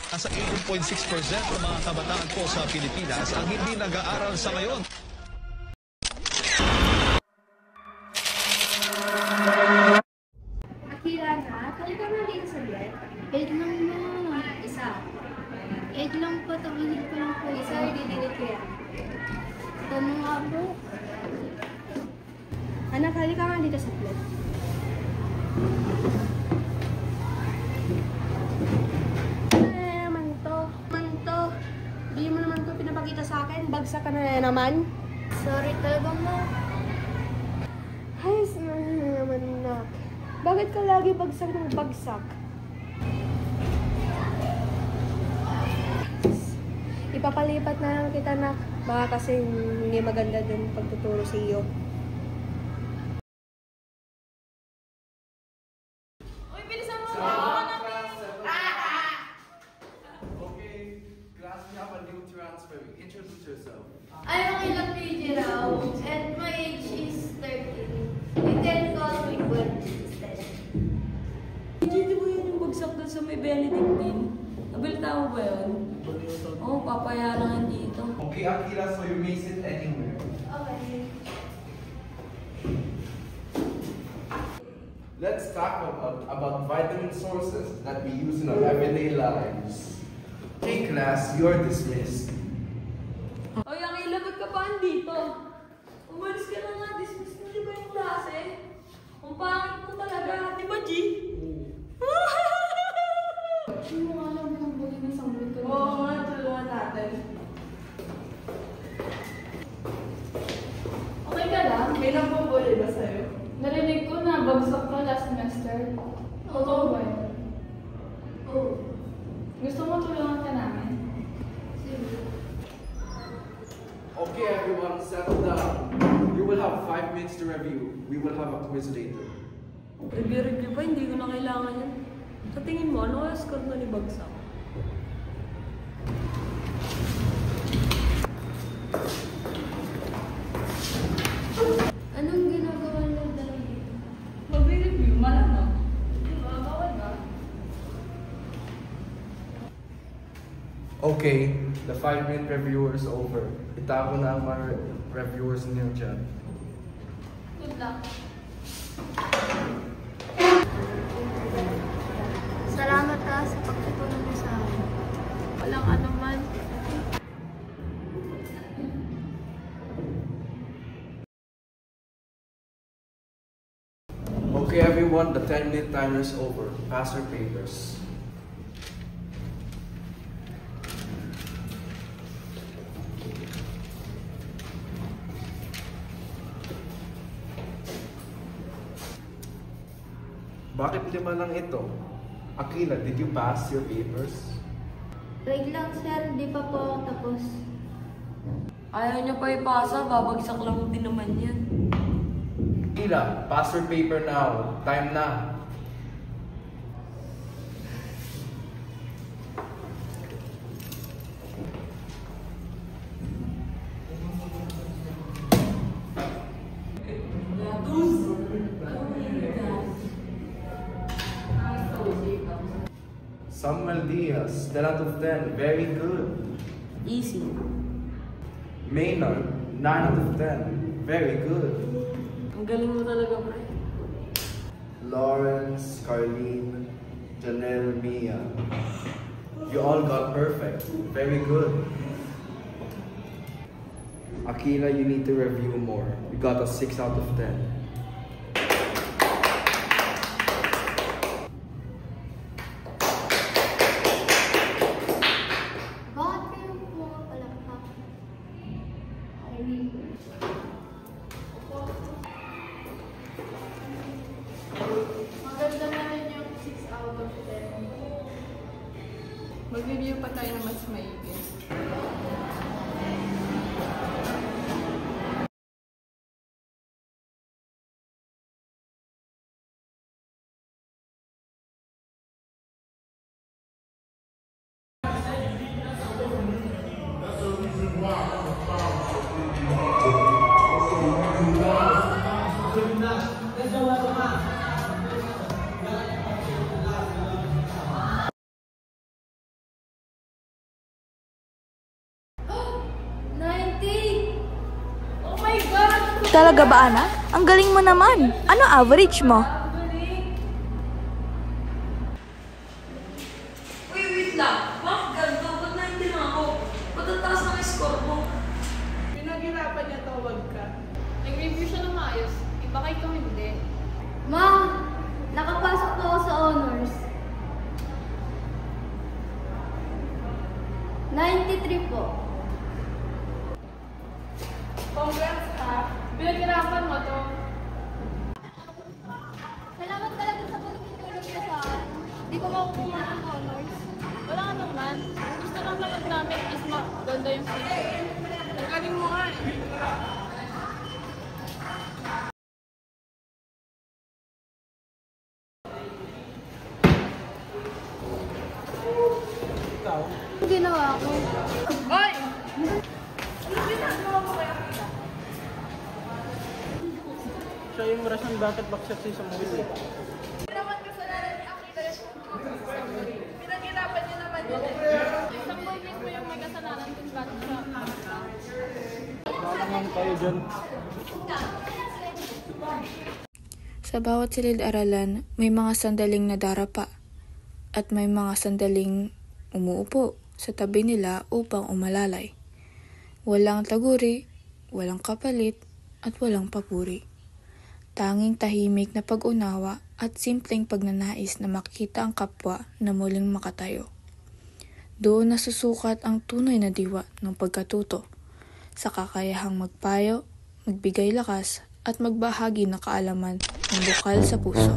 Nasa 18.6% ng mga kabataan po sa Pilipinas ang hindi nag-aaral sa ngayon. Akira na, kali ka na dito sa bed? 8 lang na. Isa. 8 lang po, tawagin ko lang po. Isa, i-delete ko yan. Tama nga po. Anak, kali ka nga dito sa bed. Hindi mo naman ito pinapakita sa akin. Bagsak ka na naman. Sorry talaga mo. Ay, sorry na naman na. Bakit ka lagi bagsak ng bagsak? Ipapalipat na lang kita, nak. Baka kasi hindi maganda din pagtuturo sa iyo. Uy, bilisan mo! Introduce yourself. I'm Ilang PJ raw, and my age is 13. You can call me Gwen instead. Hindi mo yun yung bagsak doon sa may Benedictine? Nabalita mo ba yun? Oo, papayarangan dito. Okay, Akira, so you may sit anywhere. Okay. Let's talk about vitamin sources that we use in our everyday lives. Okay, class, you're dismissed. Oy, Akila, ba't ka pa andito? Umalis ka na nga, dismiss mo di ba yung klase? Ang pangit ko talaga, di ba, G? Hindi mo alam yung bully ng sanggol ko. Oo nga, tulungan natin. Okay ka lang? May nambubuli ba sa'yo? Narinig ko na bagsak ka last semester. Totoo ba yun? Oh. Gusto mo tulungan ka namin? Okay, everyone, settle down. You will have 5 minutes to review. We will have a quiz later. Review pa, hindi ko na kailangan yan. Sa tingin mo, ano kaya score na ni Bagsak? Anong ginagawa niyo dahil dito? Mag-review, malamang. Diba? Bawal ba? Okay, the 5-minute review is over. Itago na ang mga reviewers niyo dyan. Good luck. Salamat ka sa pagtutulong mo sa akin. Walang anuman. Okay, everyone, the 10-minute timer is over. Pass your papers. Bakit 5 lang ito? Akila, did you pass your papers? Wait lang, sir. Di pa po ako tapos. Ayaw niya pa ipasa, babagsak lang din naman yan. Akila, pass your paper now. Time na. Samuel Diaz, 10 out of 10. Very good. Easy. Maynard, 9 out of 10. Very good. Ang galing mo talaga, pre. Lawrence, Carlene, Janelle, Mia. You all got perfect. Very good. Akila, you need to review more. You got a 6 out of 10. Bakit kayo pumapalakpak? Maganda na rin yung 6 out of 10. Mag-review pa tayo ng mas maigi. Talaga ba, anak? Ang galing mo naman. Ano average mo? Uy, wait lang. Bakit ganito? Ba't 90 lang ako? Ba't ang taas ng score mo? Pinaghirapan niya tawag ka. Nag-review siya ng maayos. Iba kay ikaw hindi. Ma, nakapasok po ako sa honors. 93 po. Congrats ha. Pinaghirapan mo to. Salamat talaga sa pagtutulong niyo sa akin. Hindi ko makukuha ng honors. Wala ka naman. Gusto lang naman namin is maganda yung future. Galing mo nga eh. Ang ginawa ko. Hoy! Ano ginagawa mo kaya? Siya yung rason bakit bakit si Samuel eh. Hindi naman kasalanan ni Akita yung pinaghirapan niya naman yun eh. Isang boy mismo yung may kasalanan kung bakit siya. Wala naman kayo dyan. Sa bawat silid-aralan, may mga sandaling nadarapa at may mga sandaling umuupo sa tabi nila upang umalalay. Walang taguri, walang kapalit, at walang papuri. Tanging tahimik na pag-unawa at simpleng pagnanais na makita ang kapwa na muling makatayo. Doon nasusukat ang tunay na diwa ng pagkatuto sa kakayahang magpayo, magbigay lakas at magbahagi ng kaalaman ng bukal sa puso.